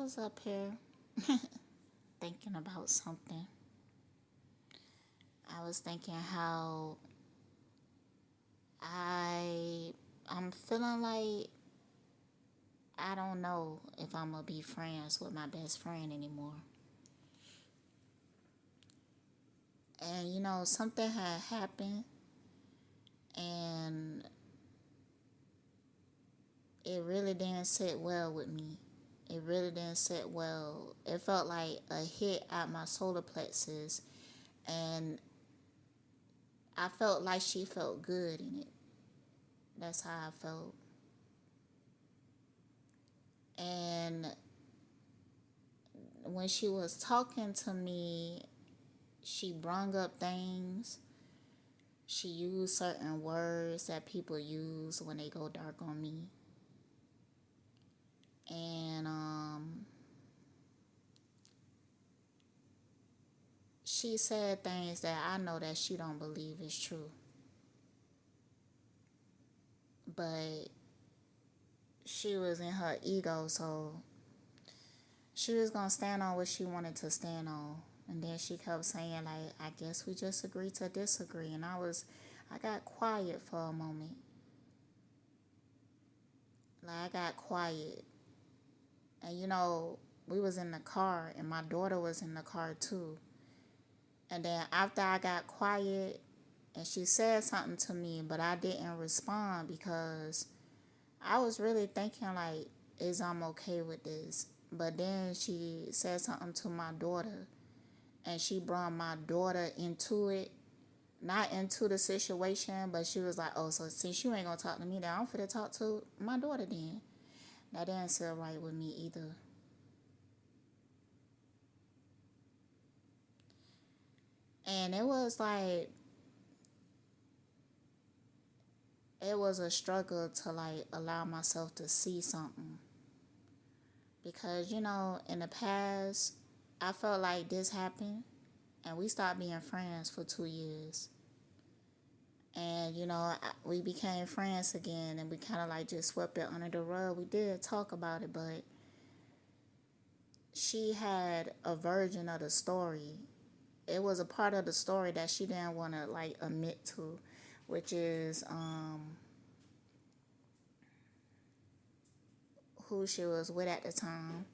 was up here thinking about something. I was thinking how I I'm feeling like I don't know if I'm gonna be friends with my best friend anymore. And something had happened and it really didn't sit well with me. It really didn't sit well. It felt like a hit at my solar plexus, and I felt like she felt good in it. That's how I felt. And when she was talking to me, she brung up things. She used certain words that people use when they go dark on me. And she said things that I know that she don't believe is true. But she was in her ego, so she was gonna stand on what she wanted to stand on. And then she kept saying, like, I guess we just agree to disagree. And I got quiet for a moment. Like, I got quiet. And we was in the car and my daughter was in the car too. And then after I got quiet and she said something to me, but I didn't respond because I was really thinking like, is I'm okay with this? But then she said something to my daughter and she brought my daughter into it. Not into the situation, but she was like, oh, so since you ain't gonna talk to me, then I'm finna talk to my daughter then. That didn't sit right with me either. And it was a struggle to like allow myself to see something. Because, in the past, I felt like this happened and we stopped being friends for 2 years. And, we became friends again and we kind of like just swept it under the rug. We did talk about it, but she had a version of the story. It was a part of the story that she didn't want to like admit to, which is who she was with at the time.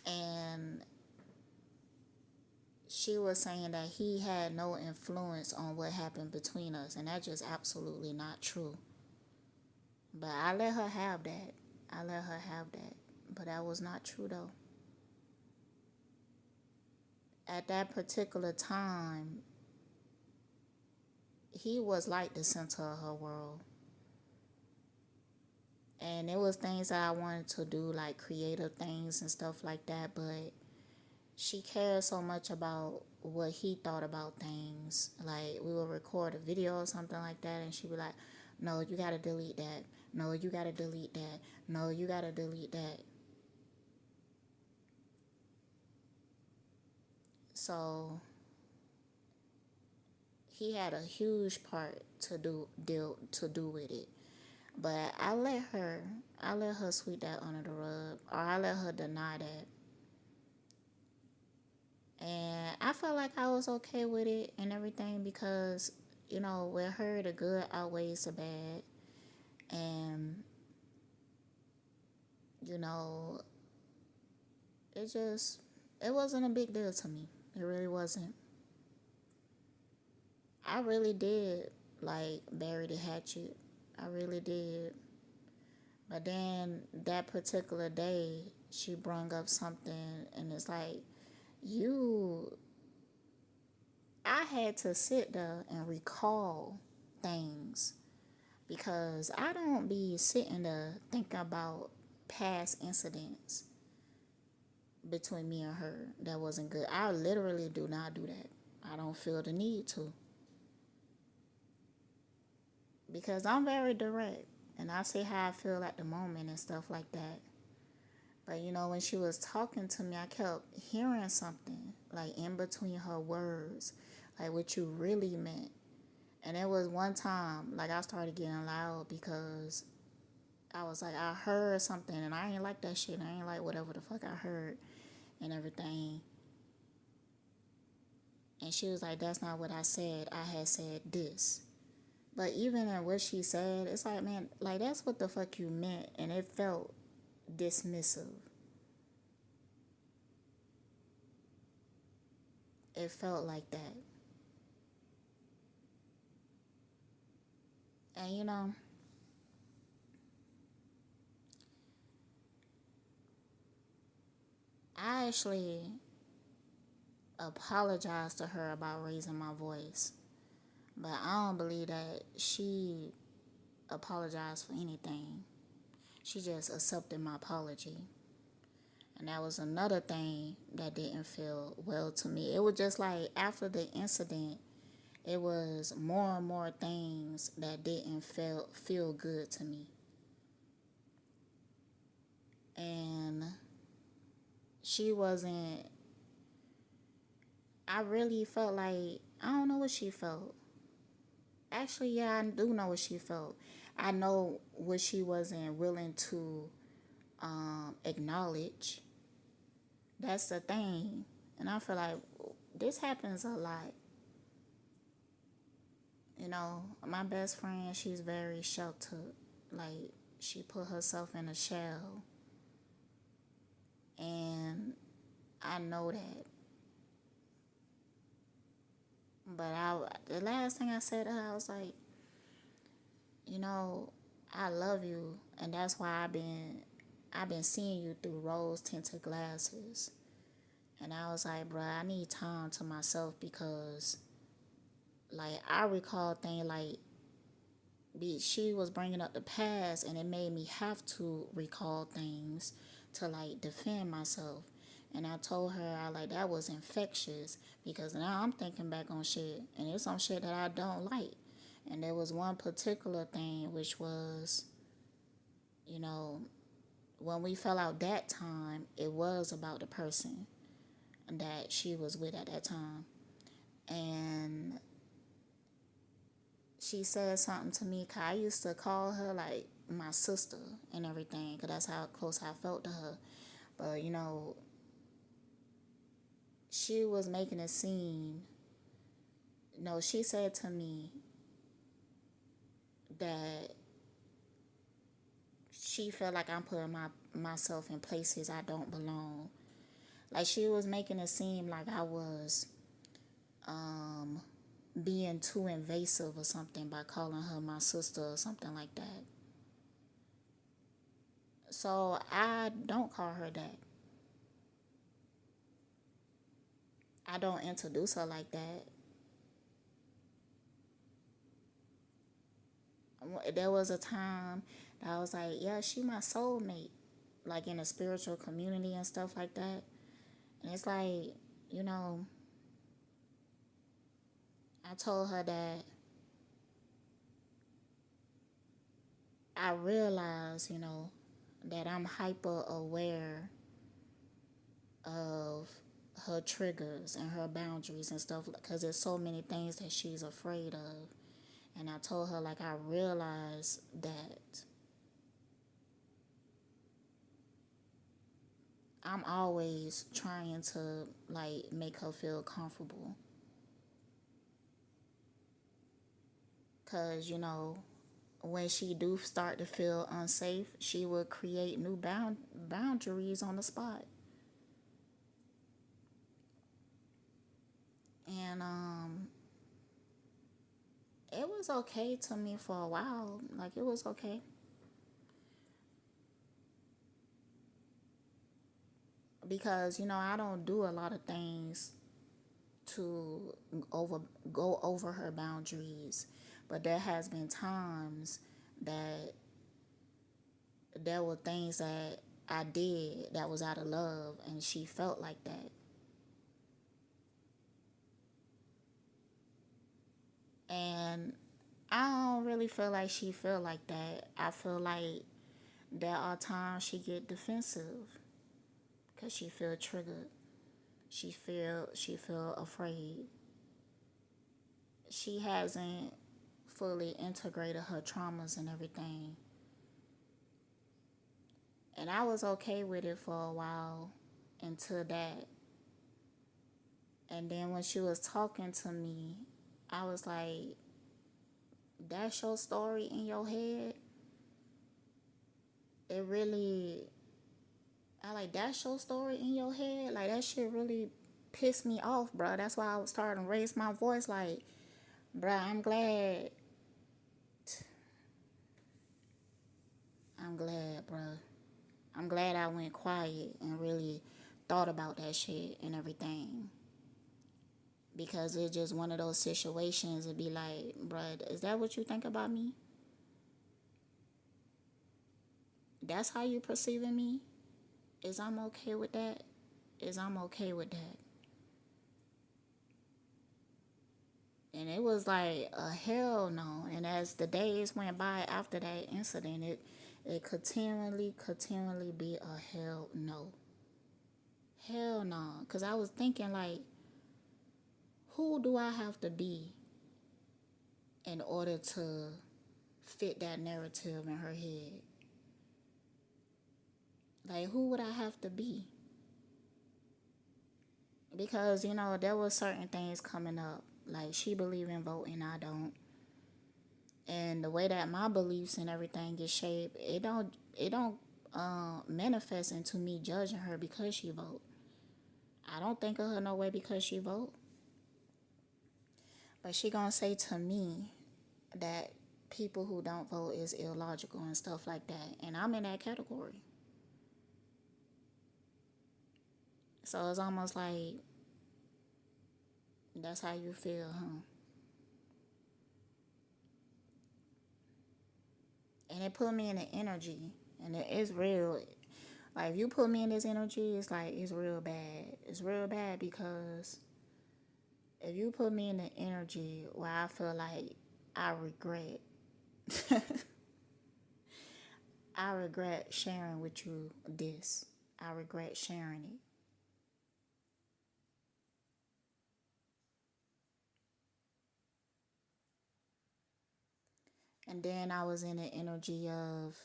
And she was saying that he had no influence on what happened between us, and that's just absolutely not true. But I let her have that. I let her have that. But that was not true though. At that particular time, he was like the center of her world. And it was things that I wanted to do, like creative things and stuff like that, but she cared so much about what he thought about things. Like we would record a video or something like that, and she'd be like, "No, you gotta delete that. No, you gotta delete that. No, you gotta delete that." So he had a huge part to do with it. But I let her sweep that under the rug, or I let her deny that. And I felt like I was okay with it and everything because, with her, the good outweighs the bad. And, you know, it just, it wasn't a big deal to me. It really wasn't. I really did, like, bury the hatchet. I really did. But then that particular day, she brung up something, and it's like, you, I had to sit there and recall things because I don't be sitting there thinking about past incidents between me and her that wasn't good. I literally do not do that. I don't feel the need to because I'm very direct and I say how I feel at the moment and stuff like that. But when she was talking to me, I kept hearing something like in between her words, like what you really meant. And it was one time, like I started getting loud because I was like, I heard something and I ain't like that shit. I ain't like whatever the fuck I heard and everything. And she was like, that's not what I said. I had said this. But even in what she said, it's like, man, like that's what the fuck you meant. And it felt dismissive. It felt like that. And I actually apologized to her about raising my voice. But I don't believe that she apologized for anything. She just accepted my apology. And that was another thing that didn't feel well to me. It was just like after the incident, it was more and more things that didn't feel good to me. And she wasn't I really felt like I don't know what she felt. Actually, yeah, I do know what she felt. I know what she wasn't willing to acknowledge. That's the thing. And I feel like this happens a lot. My best friend, she's very sheltered. Like, she put herself in a shell. And I know that. But the last thing I said to her, I was like, you know, I love you. And that's why I've been seeing you through rose tinted glasses. And I was like, bruh, I need time to myself because, like, I recall things like she was bringing up the past, and it made me have to recall things to like defend myself. And I told her I like that was infectious because now I'm thinking back on shit, and it's some shit that I don't like. And there was one particular thing which was, you know, when we fell out that time, it was about the person that she was with at that time. And she said something to me, 'cause I used to call her like my sister and everything, 'cause that's how close I felt to her. But, she was making it seem, she said to me that she felt like I'm putting myself in places I don't belong. Like, she was making it seem like I was being too invasive or something by calling her my sister or something like that. So I don't call her that. I don't introduce her like that. There was a time that I was like, yeah, she my soulmate, like in a spiritual community and stuff like that. And it's like, you know, I told her that I realize, that I'm hyper aware of her triggers and her boundaries and stuff because there's so many things that she's afraid of. And I told her, like, I realize that I'm always trying to, like, make her feel comfortable. Because, when she do start to feel unsafe, she will create new boundaries on the spot. And it was okay to me for a while. Like, it was okay. Because, I don't do a lot of things to over go over her boundaries. But there has been times that there were things that I did that was out of love, and she felt like that. And I don't really feel like she feel like that. I feel like there are times she get defensive because she feel triggered. She feel afraid. She hasn't fully integrated her traumas and everything. And I was okay with it for a while until that. And then when she was talking to me, I was like, that's your story in your head? It really, I like, that's your story in your head? Like, that shit really pissed me off, bro. That's why I was starting to raise my voice, like, bro, I'm glad, bro. I'm glad I went quiet and really thought about that shit and everything. Because it's just one of those situations. It'd be like, bruh, is that what you think about me? That's how you perceiving me? Is I'm okay with that? Is I'm okay with that? And it was like a hell no. And as the days went by after that incident, it continually be a hell no. Hell no. Cause I was thinking like, who do I have to be in order to fit that narrative in her head? Like, who would I have to be? Because there were certain things coming up. Like, she believe in voting, I don't. And the way that my beliefs and everything get shaped, it don't manifest into me judging her because she vote. I don't think of her no way because she vote. But she gonna say to me that people who don't vote is illogical and stuff like that, and I'm in that category. So it's almost like that's how you feel, huh? And it put me in the energy, and it is real. Like, if you put me in this energy, it's like it's real bad. It's real bad because if you put me in the energy where I feel like I regret, I regret sharing with you this. I regret sharing it. And then I was in the energy of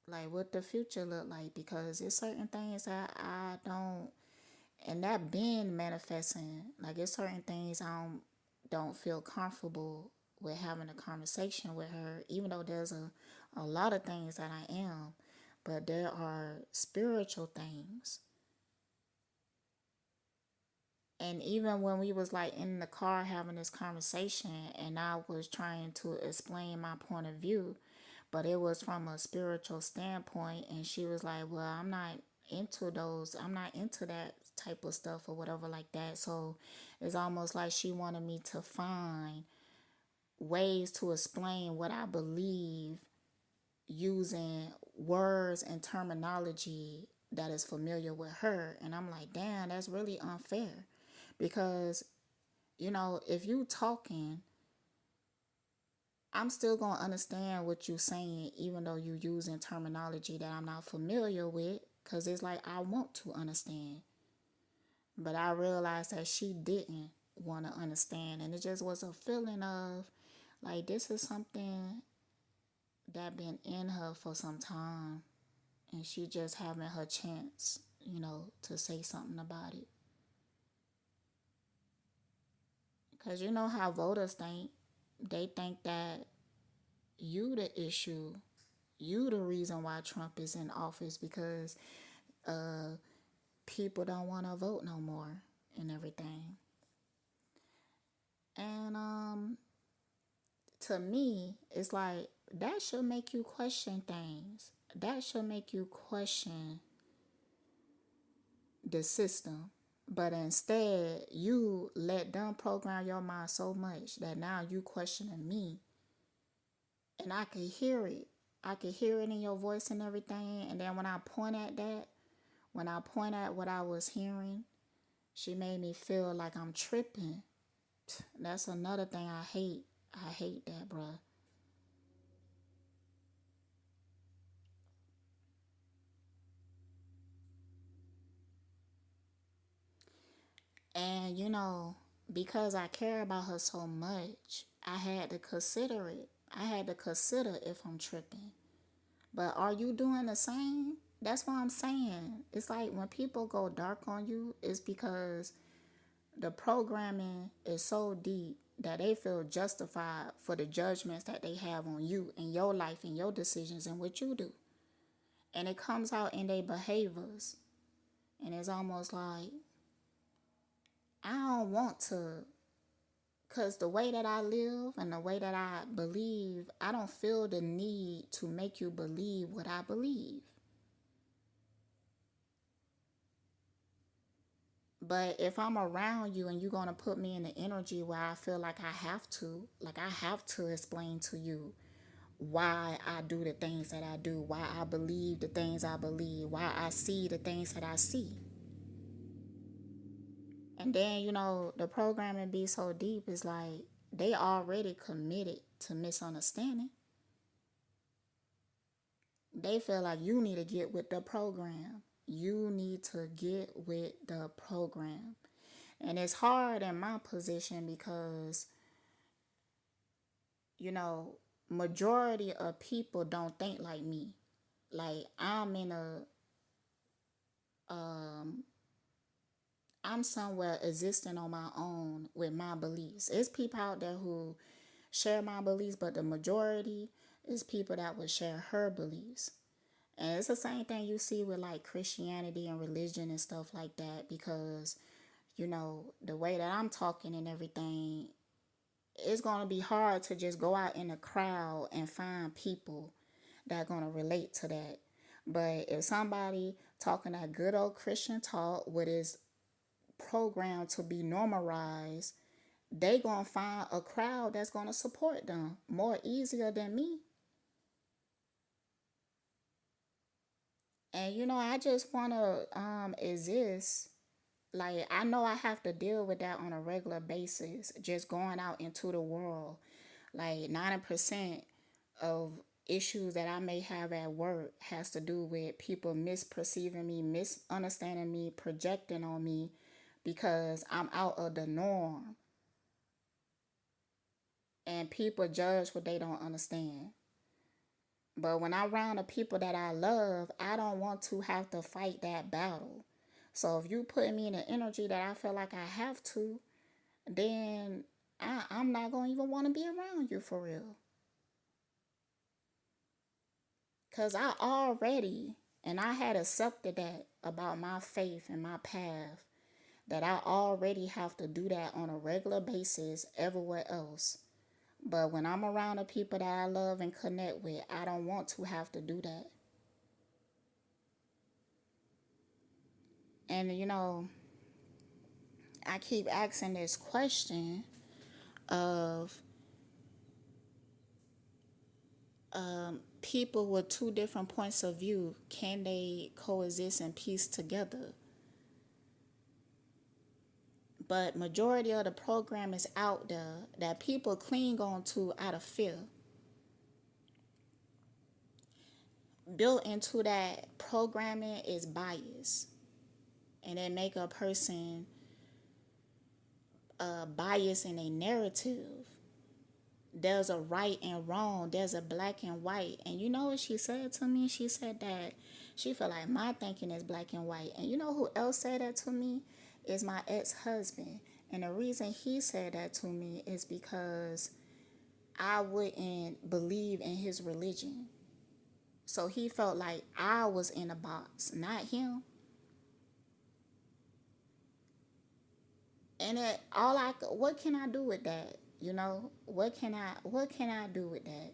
like what the future look like because it's certain things that I don't, and that been manifesting. Like, it's certain things I don't feel comfortable with having a conversation with her, even though there's a lot of things that I am, but there are spiritual things. And even when we was like in the car having this conversation and I was trying to explain my point of view, but it was from a spiritual standpoint, and she was like, well, I'm not into that type of stuff or whatever like that. So it's almost like she wanted me to find ways to explain what I believe using words and terminology that is familiar with her. And I'm like, damn, that's really unfair. Because, if you talking, I'm still gonna understand what you're saying, even though you using terminology that I'm not familiar with, cause it's like I want to understand, but I realized that she didn't want to understand, and it just was a feeling of like this is something that been in her for some time, and she just having her chance, to say something about it. Cause you know how voters think. They think that you the issue, you the reason why Trump is in office because uh people don't want to vote no more and everything. And to me, it's like that should make you question things. That should make you question the system. But instead, you let them program your mind so much that now you questioning me, and I could hear it. I could hear it in your voice and everything. And then when I point at what I was hearing, she made me feel like I'm tripping. That's another thing I hate. I hate that, bruh. And because I care about her so much, I had to consider it. I had to consider if I'm tripping. But are you doing the same? That's what I'm saying. It's like when people go dark on you, it's because the programming is so deep that they feel justified for the judgments that they have on you and your life and your decisions and what you do. And it comes out in their behaviors. And it's almost like, I don't want to, because the way that I live and the way that I believe, I don't feel the need to make you believe what I believe. But if I'm around you and you're going to put me in the energy where I feel like I have to explain to you why I do the things that I do, why I believe the things I believe, why I see the things that I see. And then, the programming be so deep, it's like they already committed to misunderstanding. They feel like you need to get with the program. You need to get with the program. And it's hard in my position because, you know, majority of people don't think like me. Like um I'm somewhere existing on my own with my beliefs. It's people out there who share my beliefs, but the majority is people that would share her beliefs. And it's the same thing you see with like Christianity and religion and stuff like that because, the way that I'm talking and everything, it's going to be hard to just go out in a crowd and find people that are going to relate to that. But if somebody talking that good old Christian talk, what is programmed to be normalized, they going to find a crowd that's going to support them more easier than me. And I just want to exist. Like, I know I have to deal with that on a regular basis, just going out into the world. Like 90% of issues that I may have at work has to do with people misperceiving me, misunderstanding me, projecting on me because I'm out of the norm. And people judge what they don't understand. But when I'm around the people that I love, I don't want to have to fight that battle. So if you put me in an energy that I feel like I have to, then I'm not going to even want to be around you for real. Because I had accepted that about my faith and my path, that I already have to do that on a regular basis everywhere else. But when I'm around the people that I love and connect with, I don't want to have to do that. And, I keep asking this question of people with two different points of view, can they coexist in peace together? But majority of the program is out there that people cling on to out of fear. Built into that programming is bias, and it make a person bias in a narrative. There's a right and wrong, there's a black and white. And you know what she said to me? She said that she felt like my thinking is black and white. And you know who else said that to me? Is my ex-husband. And the reason he said that to me is because I wouldn't believe in his religion. So he felt like I was in a box, not him. And what can I do with that? What can I do with that?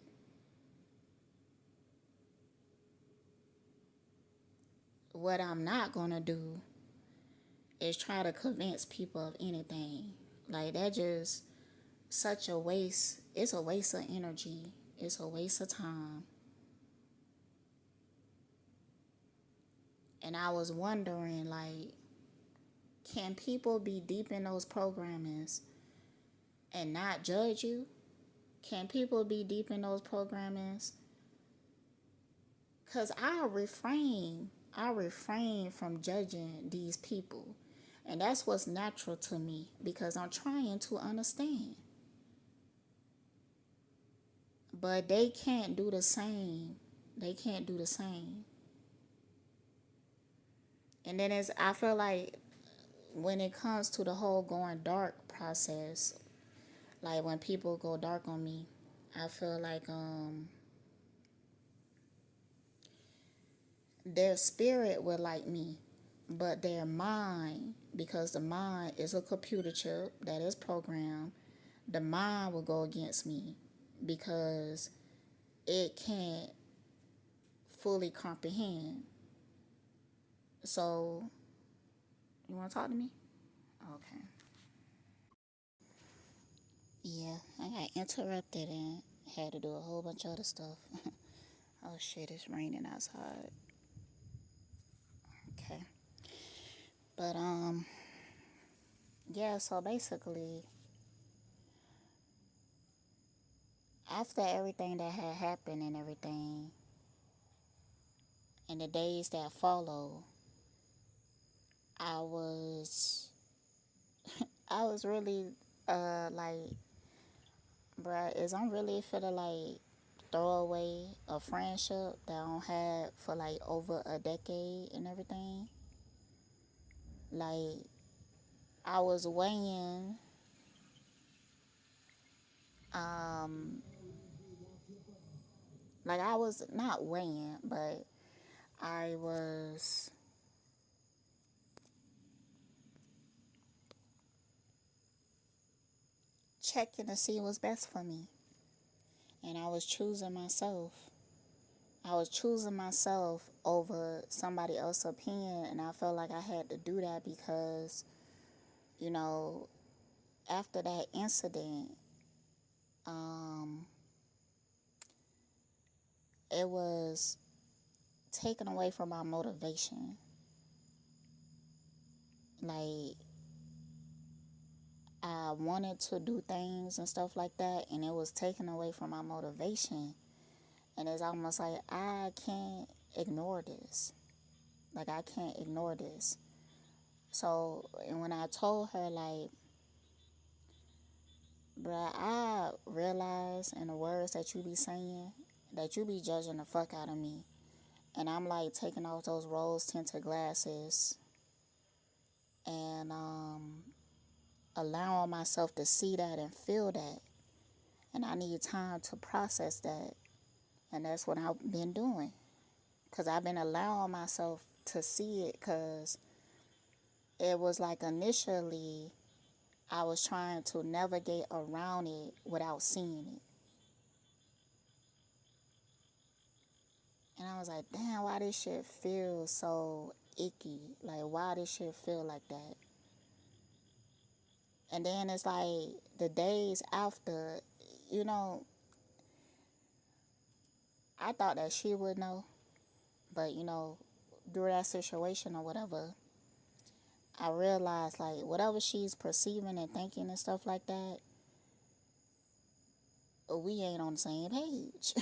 What I'm not gonna do is try to convince people of anything. Like, that just such a waste. It's a waste of energy. It's a waste of time. And I was wondering, like, can people be deep in those programmings and not judge you? Can people be deep in those programmings? Cause I refrain from judging these people. And that's what's natural to me because I'm trying to understand. But they can't do the same They can't do the same. And then I feel like when it comes to the whole going dark process, like when people go dark on me, I feel like their spirit will like me, but their mind, because the mind is a computer chip that is programmed, the mind will go against me because it can't fully comprehend. So, you want to talk to me? Okay. Yeah, I got interrupted and had to do a whole bunch of other stuff. Oh shit, it's raining outside. Okay. But yeah, so basically after everything that had happened and everything, in the days that follow, I was I was really like, bruh, is I'm really finna like throw away a friendship that I don't had for like over a decade and everything. Like I was weighing um like I was not weighing, but I was checking to see what's best for me. And I was choosing myself. I was choosing myself over somebody else's opinion, and I felt like I had to do that because, you know, after that incident, um, it was taken away from my motivation. Like, I wanted to do things and stuff like that, and it was taken away from my motivation. And it's almost like I can't ignore this. Like, I can't ignore this. So, and when I told her, like, bruh, I realize in the words that you be saying that you be judging the fuck out of me. And I'm like taking off those rose tinted glasses and allowing myself to see that and feel that. And I need time to process that. And that's what I've been doing. Because I've been allowing myself to see it because it was like initially I was trying to navigate around it without seeing it. And I was like, damn, why this shit feel so icky? Like, why this shit feel like that? And then it's like the days after, you know, I thought that she would know. But, through that situation or whatever, I realized, like, whatever she's perceiving and thinking and stuff like that, we ain't on the same page.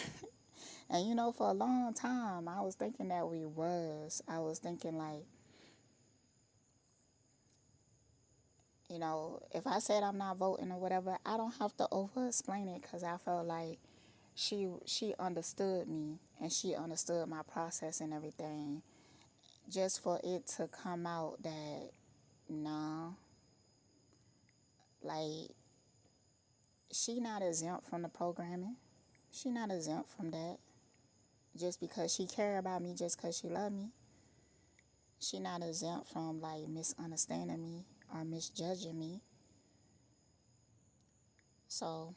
And, for a long time, I was thinking that we was. I was thinking, like, if I said I'm not voting or whatever, I don't have to over explain it because I felt like she understood me and she understood my process and everything. Just for it to come out that nah, like she not exempt from the programming. She not exempt from that. Just because she care about me, just because she love me, she not exempt from like misunderstanding me or misjudging me. So,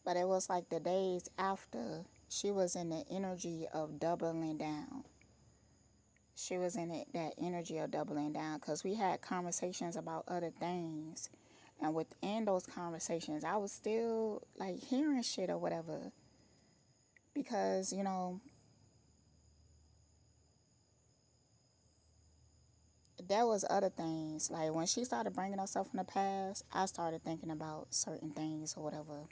but it was like the days after she was in the energy of doubling down. She was in that energy of doubling down because we had conversations about other things. And within those conversations, I was still like hearing shit or whatever. Because, there was other things. Like when she started bringing herself in the past, I started thinking about certain things or whatever.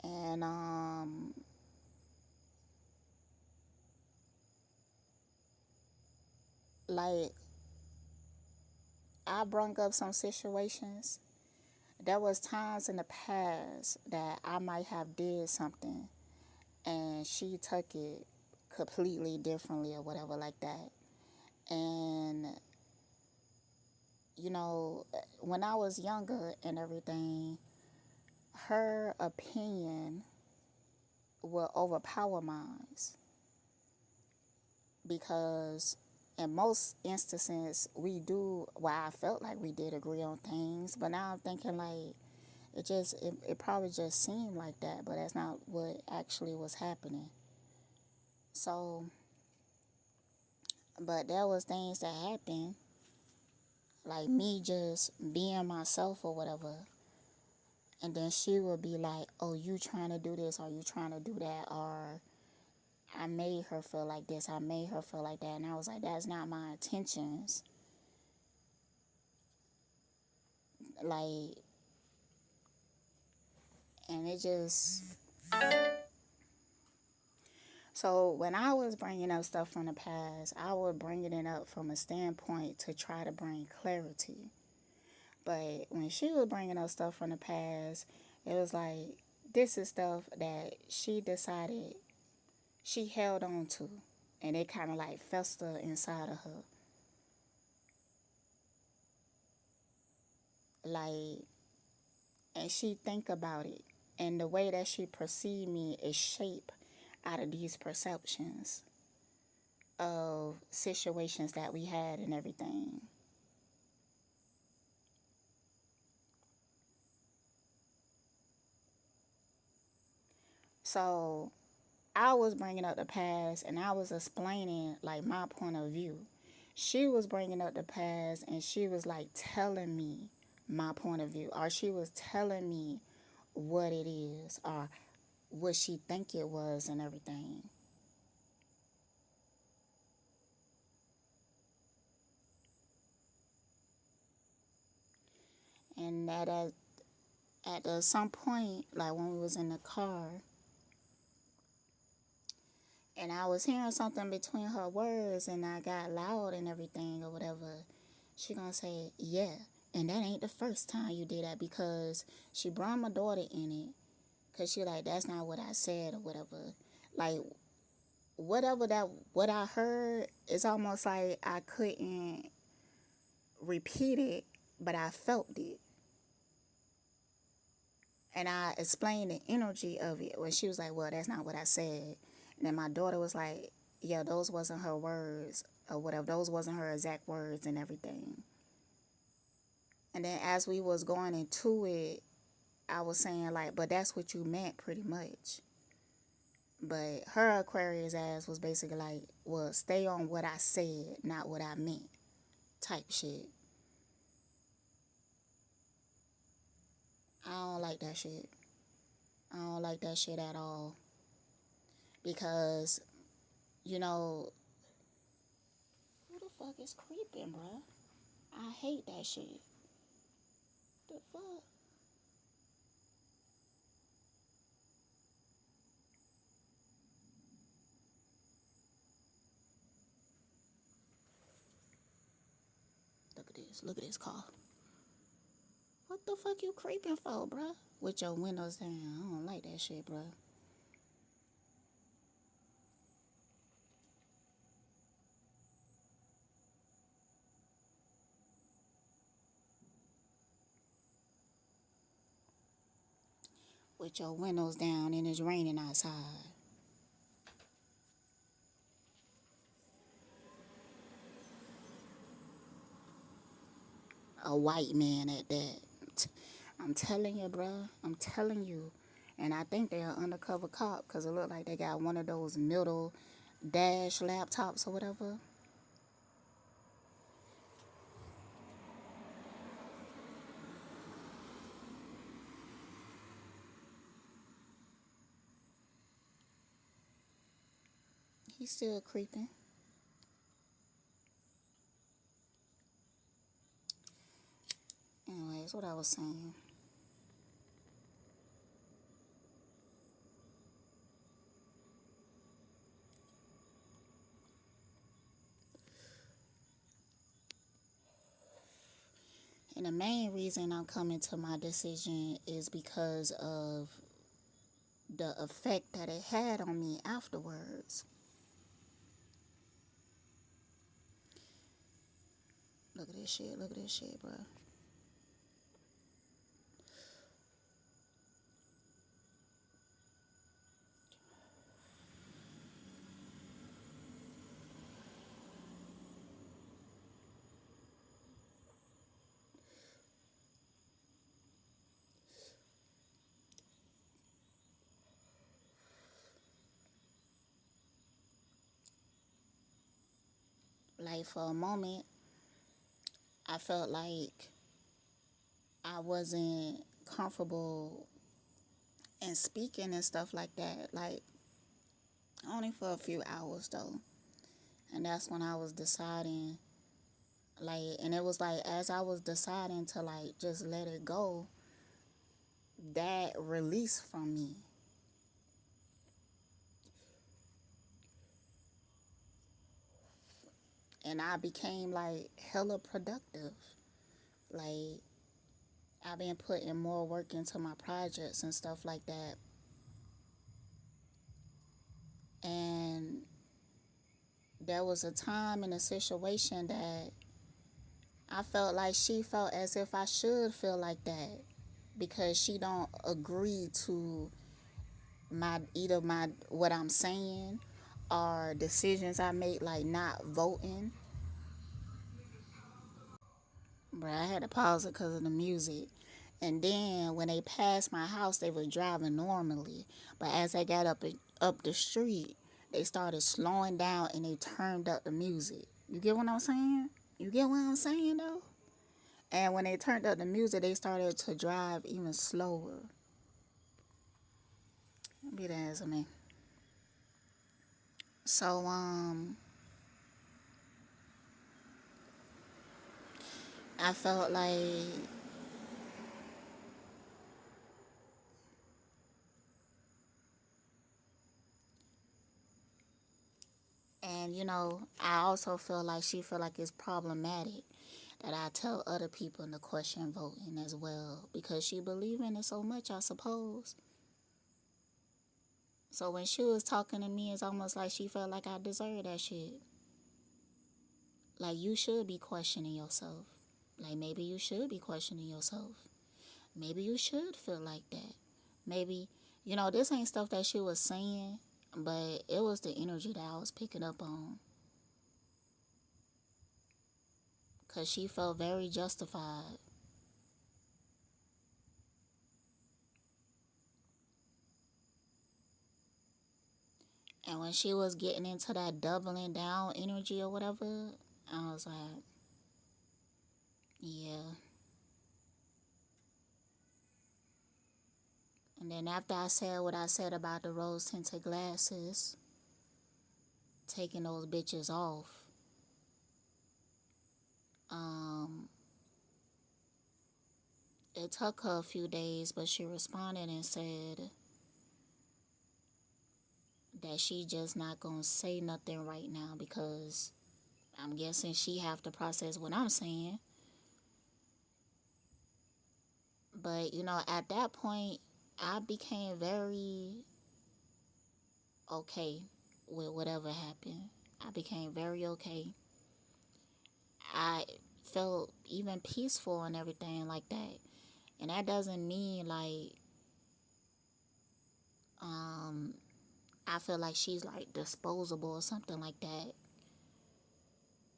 And, like I brung up some situations there was times in the past that I might have did something and she took it completely differently or whatever like that. And you know, when I was younger and everything, her opinion will overpower mine because in most instances we do, well, I felt like we did agree on things, but now I'm thinking like it probably just seemed like that, but that's not what actually was happening. So, but there was things that happened, like me just being myself or whatever, and then she would be like, "Oh, you trying to do this, or you trying to do that," or I made her feel like this, I made her feel like that, and I was like, "That's not my intentions." Like, and it just so when I was bringing up stuff from the past, I was bringing it up from a standpoint to try to bring clarity. But when she was bringing up stuff from the past, it was like this is stuff that she decided she held on to, and it kind of like festered inside of her. Like, and she think about it, and the way that she perceive me is shaped out of these perceptions of situations that we had and everything. So I was bringing up the past and I was explaining like my point of view. She was bringing up the past and she was like telling me my point of view, or she was telling me what it is or what she think it was and everything. And that at some point, like when we was in the car, and I was hearing something between her words, and I got loud and everything or whatever. She gonna say, "Yeah," and that ain't the first time you did that because she brought my daughter in it, cause she like that's not what I said or whatever. Like whatever that what I heard is almost like I couldn't repeat it, but I felt it. And I explained the energy of it when she was like, "Well, that's not what I said." And then my daughter was like, "Yeah, those wasn't her words or whatever. Those wasn't her exact words and everything." And then as we was going into it, I was saying like, "But that's what you meant pretty much." But her Aquarius ass was basically like, "Well, stay on what I said, not what I meant," type shit. I don't like that shit. I don't like that shit at all because you know who the fuck is creeping, bruh? I hate that shit. The fuck? Look at this. Look at this car. What the fuck you creeping for, bruh? With your windows down. I don't like that shit, bruh. With your windows down and it's raining outside. A white man at that. I'm telling you, bruh. I'm telling you. And I think they're an undercover cop because it looked like they got one of those middle dash laptops or whatever. He's still creeping. Anyways, what I was saying. And the main reason I'm coming to my decision is because of the effect that it had on me afterwards. Look at this shit. Look at this shit, bro. Like for a moment, I felt like I wasn't comfortable in speaking and stuff like that. Like only for a few hours though. And that's when I was deciding, like, and it was like as I was deciding to like just let it go, that release from me. And I became like hella productive. Like I've been putting more work into my projects and stuff like that. And there was a time in a situation that I felt like she felt as if I should feel like that because she don't agree to my either my what I'm saying or decisions I make, like not voting. But I had to pause it because of the music. And then when they passed my house, they were driving normally. But as they got up the street, they started slowing down and they turned up the music. You get what I'm saying? You get what I'm saying though? And when they turned up the music, they started to drive even slower. Be the answer me. So I felt like, and I also feel like she feel like it's problematic that I tell other people in the question voting as well because she believe in it so much, I suppose. So when she was talking to me, it's almost like she felt like I deserved that shit. Like you should be questioning yourself. Like maybe you should be questioning yourself. Maybe you should feel like that. Maybe, this ain't stuff that she was saying, but it was the energy that I was picking up on. Because she felt very justified. And when she was getting into that doubling down energy or whatever, I was like, yeah. And then after I said what I said about the rose tinted glasses, taking those bitches off, um, it took her a few days, but she responded and said that she just not gonna say nothing right now because I'm guessing she have to process what I'm saying. But at that point, I became very okay with whatever happened. I became very okay. I felt even peaceful and everything like that. And that doesn't mean like um I feel like she's like disposable or something like that.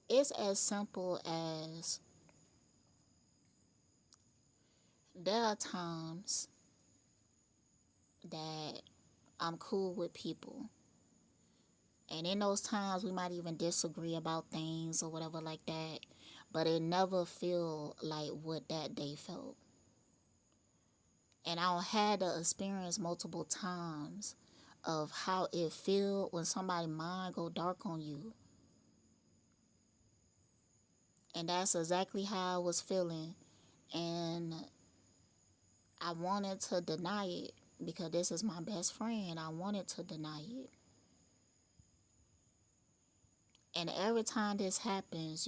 It's as simple as there are times that I'm cool with people. And in those times we might even disagree about things or whatever like that. But it never feel like what that day felt. And I had the experience multiple times of how it feel when somebody mind go dark on you. And that's exactly how I was feeling. And I wanted to deny it because this is my best friend. I wanted to deny it. And every time this happens,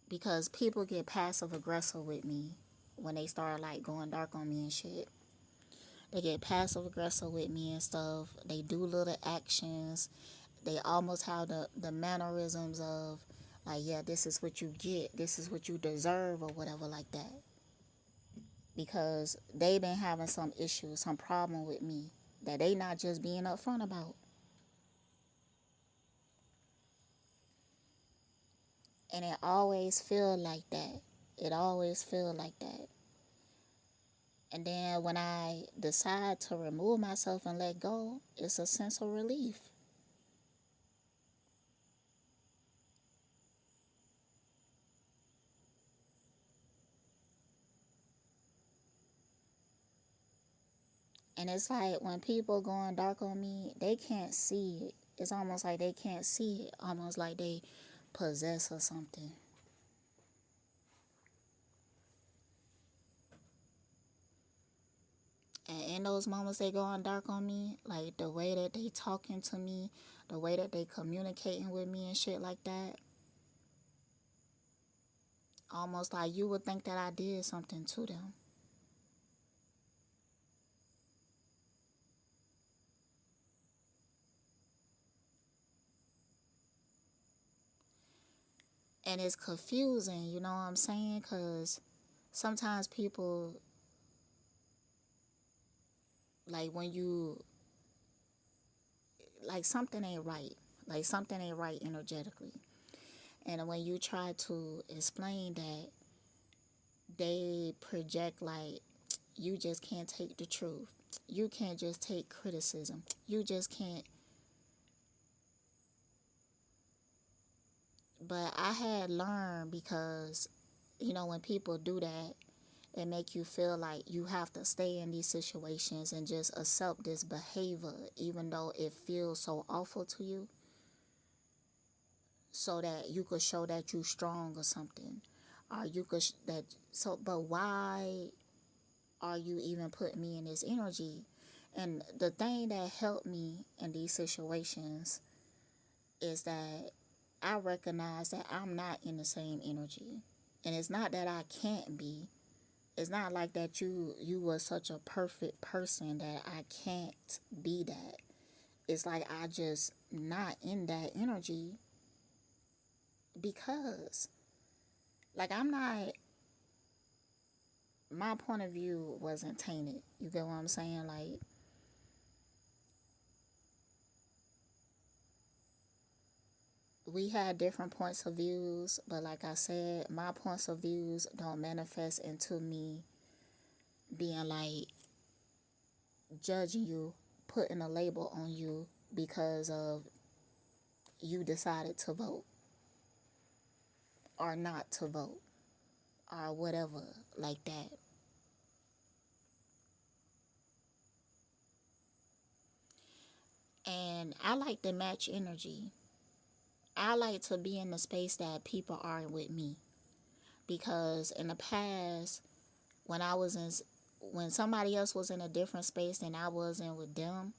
because people get passive aggressive with me when they start like going dark on me and shit. They get passive aggressive with me and stuff. They do little actions. They almost have the mannerisms of like, yeah, this is what you get, this is what you deserve, or whatever like that. Because they been having some issue, some problem with me that they not just being upfront about. And it always feel like that. It always feel like that. And then when I decide to remove myself and let go, it's a sense of relief. And it's like when people going dark on me, they can't see it. It's almost like they can't see it, almost like they possess or something. And in those moments they going dark on me, like the way that they talking to me, the way that they communicating with me and shit like that, almost like you would think that I did something to them. And it's confusing, you know what I'm saying? Because sometimes people, like when you, like something ain't right. Like something ain't right energetically. And when you try to explain that, they project like, you just can't take the truth. You can't just take criticism. You just can't. But I had learned because, you know, when people do that, it make you feel like you have to stay in these situations and just accept this behavior, even though it feels so awful to you, so that you could show that you strong or something, or you could that. So, but why are you even putting me in this energy? And the thing that helped me in these situations is that I recognize that I'm not in the same energy. And it's not that I can't be. It's not like that you were such a perfect person that I can't be that. It's like I just not in that energy because like I'm not, my point of view wasn't tainted. You get what I'm saying? Like we had different points of views, but like I said, my points of views don't manifest into me being like judging you, putting a label on you because of you decided to vote or not to vote or whatever like that. And I like to match energy. I like to be in the space that people are with me because in the past when I was in, when somebody else was in a different space than I was in with them,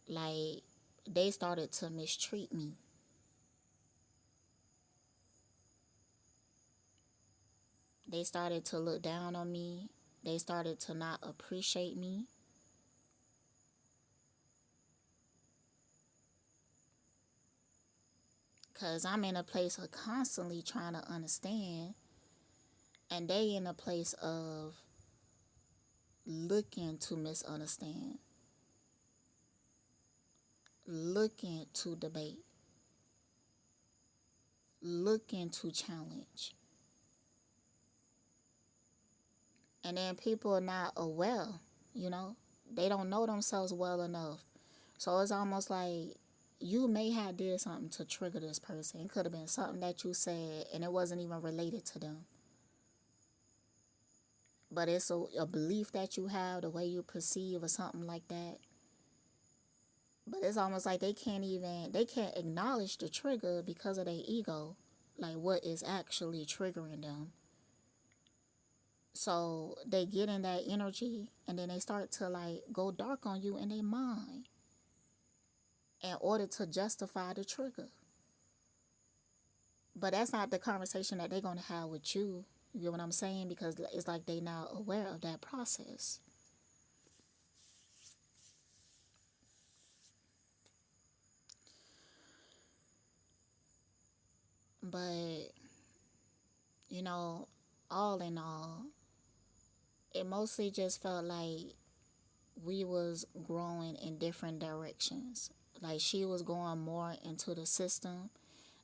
like they started to mistreat me. They started to look down on me. They started to not appreciate me. Because I'm in a place of constantly trying to understand, and they in a place of looking to misunderstand, looking to debate, looking to challenge. And then people are not aware, you know, they don't know themselves well enough. So it's almost like you may have did something to trigger this person. It could have been something that you said and it wasn't even related to them. But it's a belief that you have, the way you perceive or something like that. But it's almost like they can't acknowledge the trigger because of their ego, like what is actually triggering them. So they get in that energy and then they start to like go dark on you in their mind in order to justify the trigger. But that's not the conversation that they're gonna have with you. You get what I'm saying? Because it's like they not aware of that process. But you know, all in all, it mostly just felt like we was growing in different directions. Like she was going more into the system,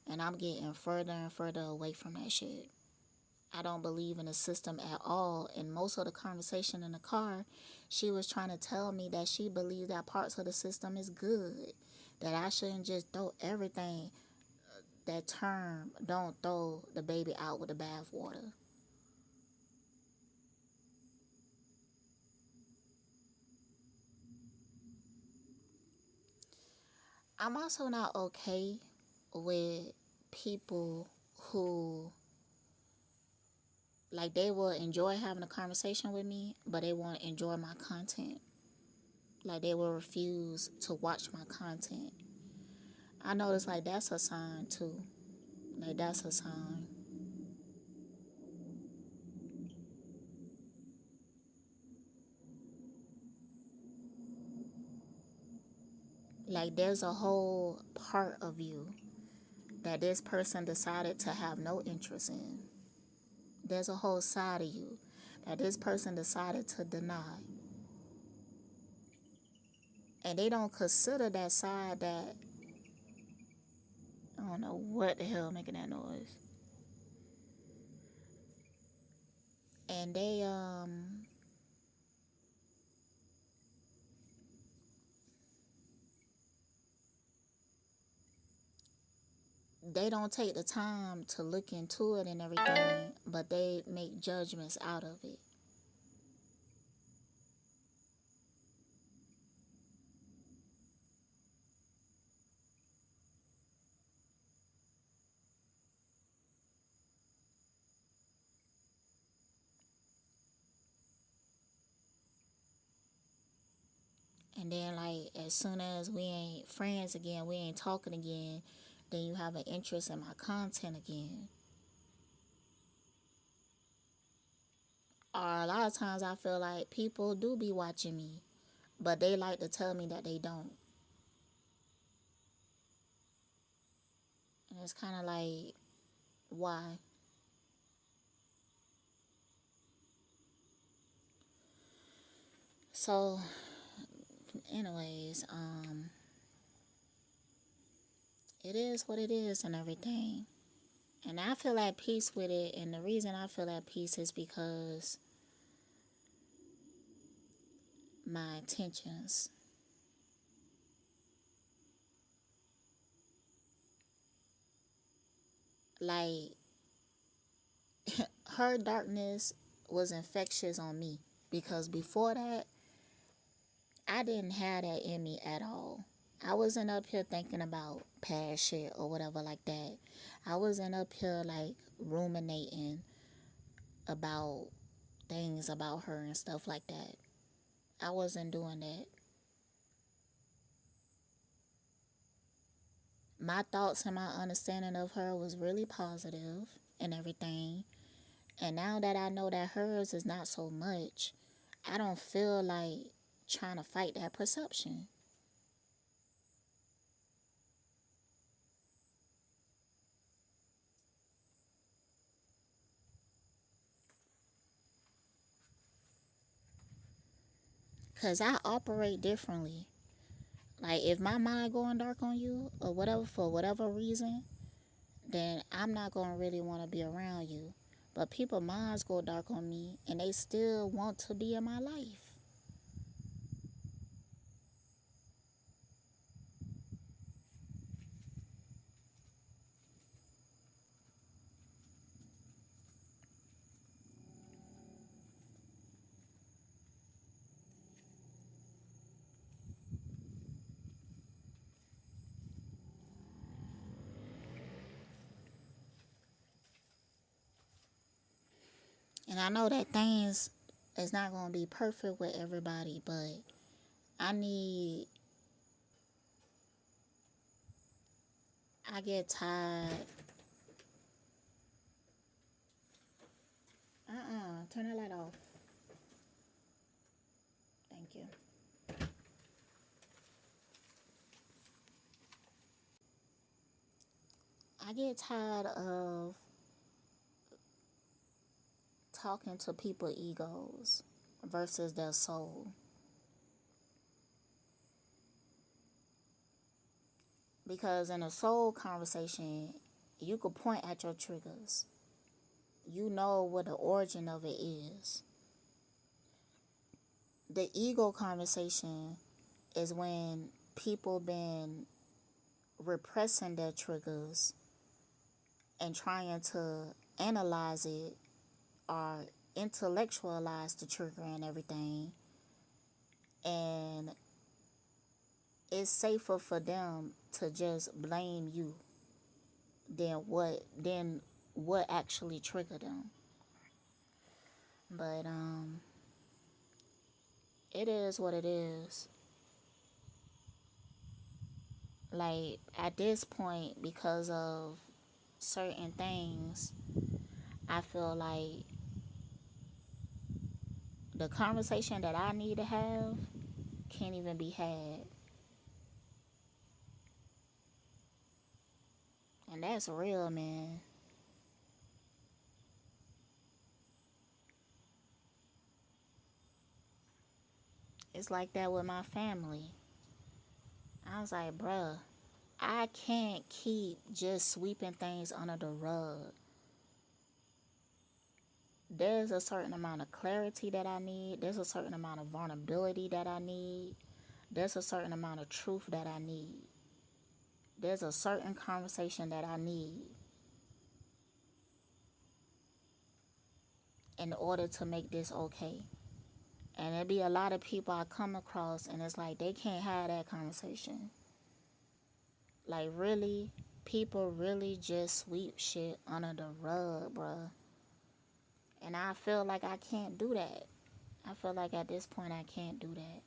and I'm getting further and further away from that shit. I don't believe in the system at all. And most of the conversation in the car, she was trying to tell me that she believes that parts of the system is good. That I shouldn't just throw everything. That term, don't throw the baby out with the bathwater. I'm also not okay with people who, like, they will enjoy having a conversation with me, but they won't enjoy my content. Like, they will refuse to watch my content. I notice, like, that's a sign too. Like, that's a sign. Like, there's a whole part of you that this person decided to have no interest in. There's a whole side of you that this person decided to deny. And they don't consider that side that, I don't know what the hell making that noise. And they don't take the time to look into it and everything, but they make judgments out of it. And then, like, as soon as we ain't friends again, we ain't talking again, then you have an interest in my content again. Or a lot of times I feel like people do be watching me, but they like to tell me that they don't. And it's kind of like, why? So, anyways, it is what it is and everything. And I feel at peace with it. And the reason I feel at peace is because my intentions. Like, her darkness was infectious on me. Because before that, I didn't have that in me at all. I wasn't up here thinking about past shit or whatever like that. I wasn't up here like ruminating about things about her and stuff like that. I wasn't doing that. My thoughts and my understanding of her was really positive and everything. And now that I know that hers is not so much, I don't feel like trying to fight that perception. Because I operate differently. Like, if my mind going dark on you or whatever for whatever reason, then I'm not going to really want to be around you. But people minds go dark on me and they still want to be in my life. And I know that things is not going to be perfect with everybody, but I need, I get tired Turn the light off. Thank you. I get tired of talking to people egos versus their soul. Because in a soul conversation, you could point at your triggers. You know what the origin of it is. The ego conversation is when people been repressing their triggers and trying to analyze it or intellectualize the trigger and everything, and it's safer for them to just blame you than what actually triggered them. But it is what it is. Like at this point, because of certain things, I feel like the conversation that I need to have can't even be had. And that's real, man. It's like that with my family. I was like, bruh, I can't keep just sweeping things under the rug. There's a certain amount of clarity that I need. There's a certain amount of vulnerability that I need. There's a certain amount of truth that I need. There's a certain conversation that I need in order to make this okay. And there be a lot of people I come across, and it's like they can't have that conversation. Like, really? People really just sweep shit under the rug, bruh. And I feel like I can't do that. I feel like at this point I can't do that.